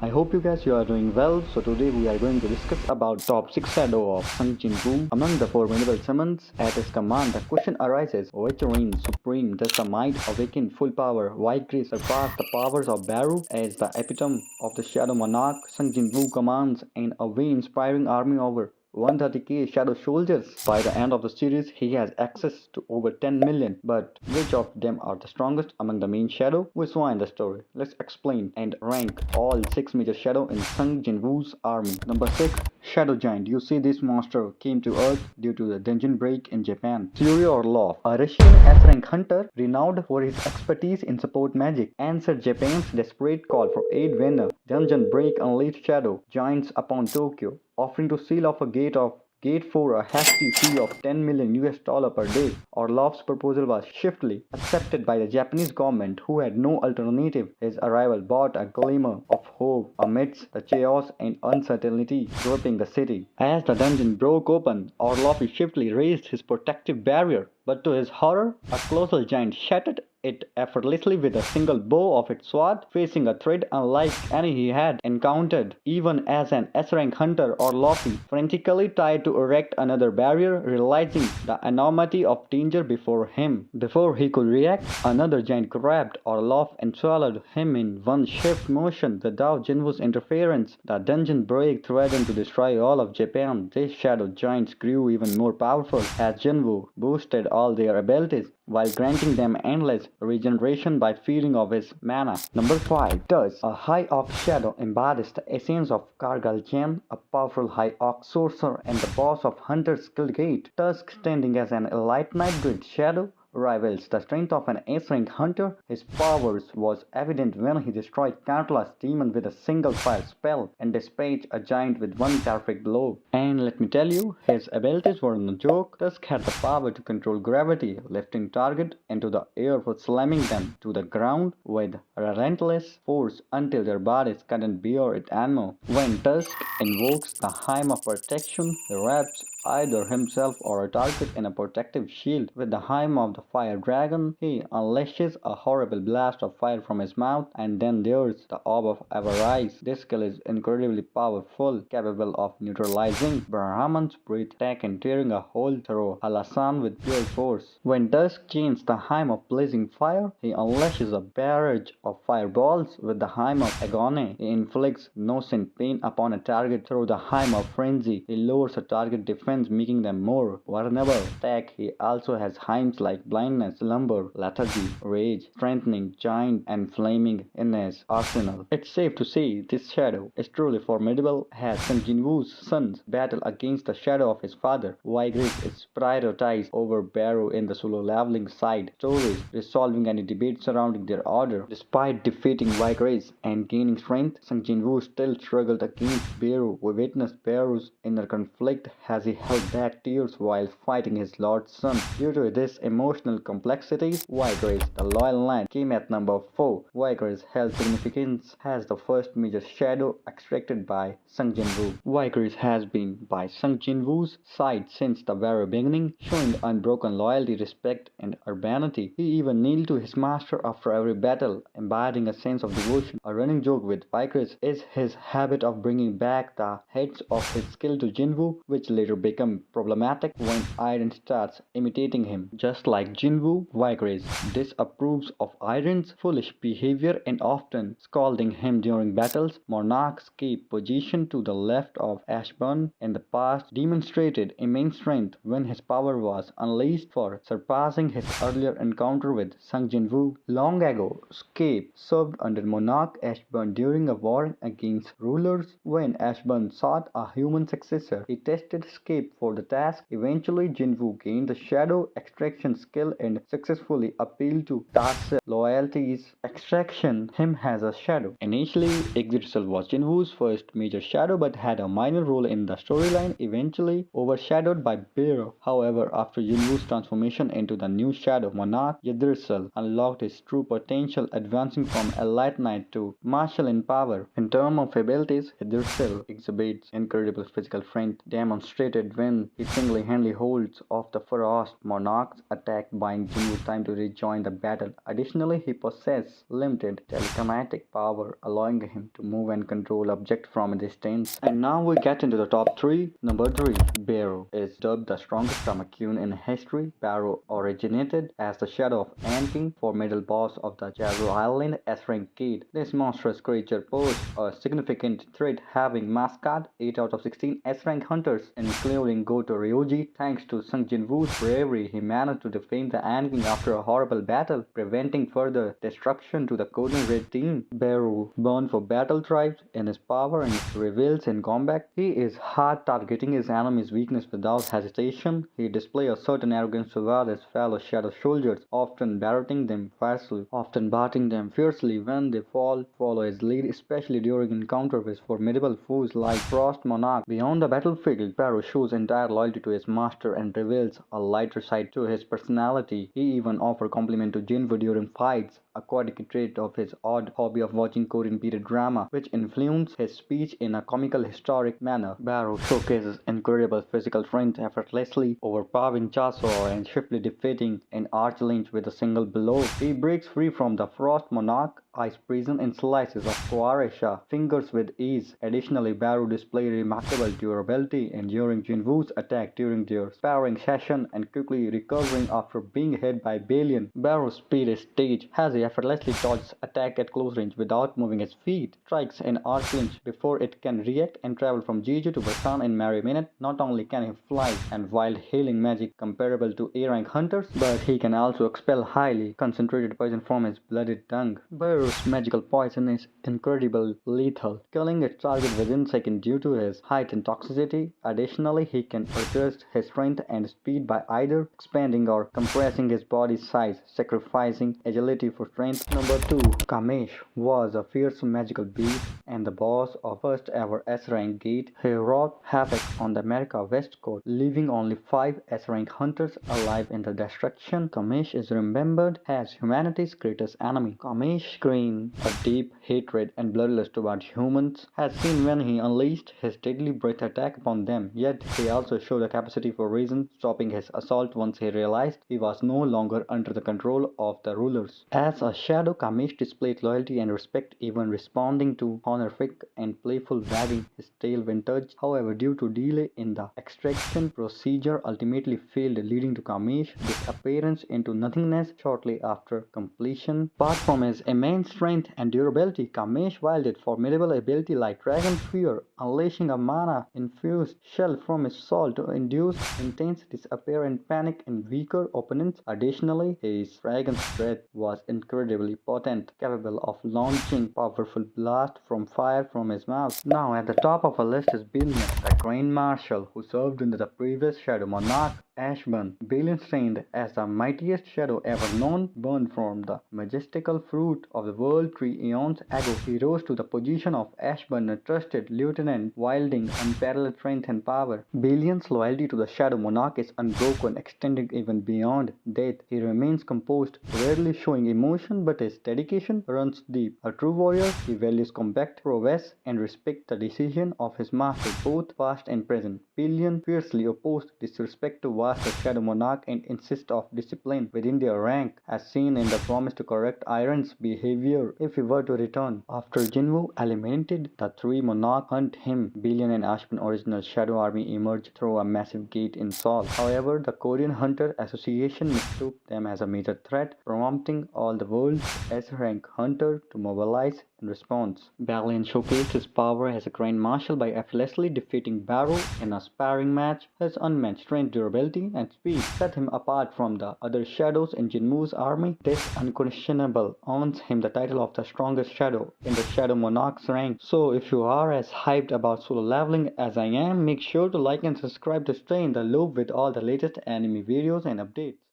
I hope you are doing well. So today we are going to discuss about top 6 shadow of Sung Jin Woo. Among the formidable summons at his command, the question arises, which reigns supreme? Does the might awaken full power? Why grace surpass the powers of Baru? As the epitome of the shadow monarch, Sung Jin Woo commands an awe-inspiring army over 130k shadow soldiers. By the end of the series, he has access to over 10 million. But which of them are the strongest among the main shadow? We saw in the story. Let's explain and rank all 6 major shadow in Sung Jinwoo's army. Number 6. Shadow Giant. You see, this monster came to Earth due to the dungeon break in Japan. Yuri Orlov, a Russian S-rank hunter renowned for his expertise in support magic, answered Japan's desperate call for aid when a dungeon break unleashed shadow giants upon Tokyo, offering to seal off a gate for a hefty fee of 10 million US dollar per day. Orlov's proposal was swiftly accepted by the Japanese government, who had no alternative. His arrival brought a glimmer of hope amidst the chaos and uncertainty gripping the city. As the dungeon broke open, Orlov swiftly raised his protective barrier, but to his horror, a colossal giant shattered it effortlessly with a single blow of its sword, facing a threat unlike any he had encountered. Even as an S-rank hunter, Orlov frantically tried to erect another barrier, realizing the enormity of danger before him. Before he could react, another giant grabbed Orlov and swallowed him in one swift motion. Without Jinwoo's interference, the dungeon break threatened to destroy all of Japan. These shadow giants grew even more powerful as Jinwoo boosted all their abilities, while granting them endless regeneration by feeding off his mana. Number 5. Tusk. A High Ox shadow embodies the essence of Kargal Jen, a powerful High Ox sorcerer and the boss of Hunter's Guild. Tusk, standing as an elite Nightbreed shadow, rivals the strength of an S-rank hunter. His powers was evident when he destroyed countless demons with a single fire spell and dispatched a giant with one terrific blow. And let me tell you, his abilities were no joke. Tusk had the power to control gravity, lifting target into the air for slamming them to the ground with relentless force until their bodies couldn't bear it anymore. When Tusk invokes the Hymn of Protection, he wraps either himself or a target in a protective shield. With the Hymn of the Fire Dragon, he unleashes a horrible blast of fire from his mouth, and then there's the Orb of Avarice. This skill is incredibly powerful, capable of neutralizing Brahman's breath attack and tearing a hole through Alasan with pure force. When Tusk chains the Hymn of Blazing Fire, he unleashes a barrage of fireballs. With the Hymn of Agony, he inflicts nascent pain upon a target. Through the Hymn of Frenzy, he lowers a target defense, making them more vulnerable. Attack. He also has hymns like Blindness, Slumber, Lethargy, Rage, Strengthening, Giant, and Flaming in his arsenal. It's safe to say this shadow is truly formidable. As Sung Jinwoo's sons battle against the shadow of his father, Vigris is prioritized over Baru in the solo leveling side stories, resolving any debate surrounding their order. Despite defeating Vigris and gaining strength, Sung Jinwoo still struggled against Baru. We witnessed Baru's inner conflict as he held back tears while fighting his lord's son. Due to this emotional complexities, Vigris, the loyal knight, came at number 4. Vigris held significance as the first major shadow extracted by Sung Jinwoo. Vigris has been by Sung Jinwoo's side since the very beginning, showing unbroken loyalty, respect, and urbanity. He even kneeled to his master after every battle, embodying a sense of devotion. A running joke with Vigris is his habit of bringing back the heads of his skill to Jinwoo, which later become problematic when Iron starts imitating him. Just like Jinwoo, Vigris disapproves of Iron's foolish behavior and often scolding him during battles. Monarch's key position to the left of Ashburn in the past demonstrated immense strength when his power was unleashed for surpassing his earlier encounter with Sung Jinwoo. Long ago, Scape served under Monarch Ashburn during a war against rulers. When Ashburn sought a human successor, he tested Scape for the task. Eventually, Jinwoo gained the shadow extraction skill and successfully appealed to Task's loyalties, extraction him as a shadow. Initially, Yggdrasil was Jinwoo's first major shadow but had a minor role in the storyline, eventually overshadowed by Baru. However, after Jinwoo's transformation into the new shadow monarch, Yggdrasil unlocked his true potential, advancing from elite knight to martial in power. In terms of abilities, Yggdrasil exhibits incredible physical strength demonstrated unexpected win. He single-handedly holds off the Frost Monarch's attack, buying Jinwoo time to rejoin the battle. Additionally, he possesses limited telekinetic power, allowing him to move and control objects from a distance. And now we get into the top 3. Number 3. Barrow is dubbed the strongest Ramakun in history. Barrow originated as the shadow of Anking, formidable boss of the Jaru Island S-rank Gate. This monstrous creature posed a significant threat, having massacred 8 out of 16 S-rank hunters, including Goto Ryoji. Thanks to Sung Jinwoo's bravery, he managed to defeat the Anking after a horrible battle, preventing further destruction to the Golden Red team. Barrow, born for battle, thrives in his power and his reveals in combat. He is hard targeting his enemy's weakness without hesitation. He displays a certain arrogance toward his fellow Shadow soldiers, often barraging them fiercely when they follow his lead, especially during encounter with formidable foes like Frost Monarch. Beyond the battlefield, Barrow shows entire loyalty to his master and reveals a lighter side to his personality. He even offers compliment to Jinwoo during fights, a quirky trait of his odd hobby of watching Korean period drama, which influences his speech in a comical historic manner. Barrow showcases incredible physical strength, effortlessly overpowering Chasor and swiftly defeating an arch-lynch with a single blow. He breaks free from the Frost Monarch ice prison and slices of Quaresha fingers with ease. Additionally, Barrow displays remarkable durability, enduring Jinwoo's attack during their sparring session and quickly recovering after being hit by Balian. Barrow's speed is stage, as he effortlessly dodges attack at close range without moving his feet, strikes an arch lynch before it can react, and travel from Jeju to Busan in mere minute. Not only can he fly and wild healing magic comparable to A-rank hunters, but he can also expel highly concentrated poison from his blooded tongue. Barrow's magical poison is incredibly lethal, killing its target within seconds due to his height and toxicity. Additionally, he can adjust his strength and speed by either expanding or compressing his body's size, sacrificing agility for strength. Number 2. Kamesh was a fierce magical beast and the boss of first ever S-rank gate. He wrought havoc on the America West Coast, leaving only 5 S-rank hunters alive in the destruction. Kamesh is remembered as humanity's greatest enemy. Kamesh screams a deep hatred and bloodlust towards humans, as seen when he unleashed his deadly breath attack upon them. Yet he also showed a capacity for reason, stopping his assault once he realized he was no longer under the control of the rulers. As a shadow, Kamesh displayed loyalty and respect, even responding to honorific and playful wagging his tail when touched. However, due to delay in the extraction procedure ultimately failed, leading to Kamesh's disappearance into nothingness shortly after completion. Apart from his immense strength and durability, Kamesh wielded formidable ability like Dragon Fear, unleashing a mana-infused shell from his soul to induce intense despair and panic in weaker opponents. Additionally, his Dragon's Breath was incredibly potent, capable of launching powerful blasts from fire from his mouth. Now at the top of our list is Billion, the Grand Marshal who served under the previous Shadow Monarch Ashburn. Balian, trained as the mightiest shadow ever known, born from the majestical fruit of the world tree eons ago. He rose to the position of Ashburn, a trusted lieutenant wielding unparalleled strength and power. Balian's loyalty to the Shadow Monarch is unbroken, extending even beyond death. He remains composed, rarely showing emotion, but his dedication runs deep. A true warrior, he values combat prowess and respects the decision of his master, both past and present. Balian fiercely opposed disrespect towards the Shadow Monarch and insist of discipline within their rank, as seen in the promise to correct Iron's behavior if he were to return. After Jinwoo eliminated the 3 monarchs hunt him, Balian and Ashburn original Shadow Army emerged through a massive gate in Seoul. However, the Korean Hunter Association mistook them as a major threat, prompting all the world's S-rank hunter to mobilize in response. Balian showcased his power as a Grand Marshal by effortlessly defeating Barrow in a sparring match. His unmatched strength, durability, and speed set him apart from the other shadows in Jinwoo's army. This unquestionable earns him the title of the strongest shadow in the Shadow Monarch's rank. So if you are as hyped about solo leveling as I am, make sure to like and subscribe to stay in the loop with all the latest anime videos and updates.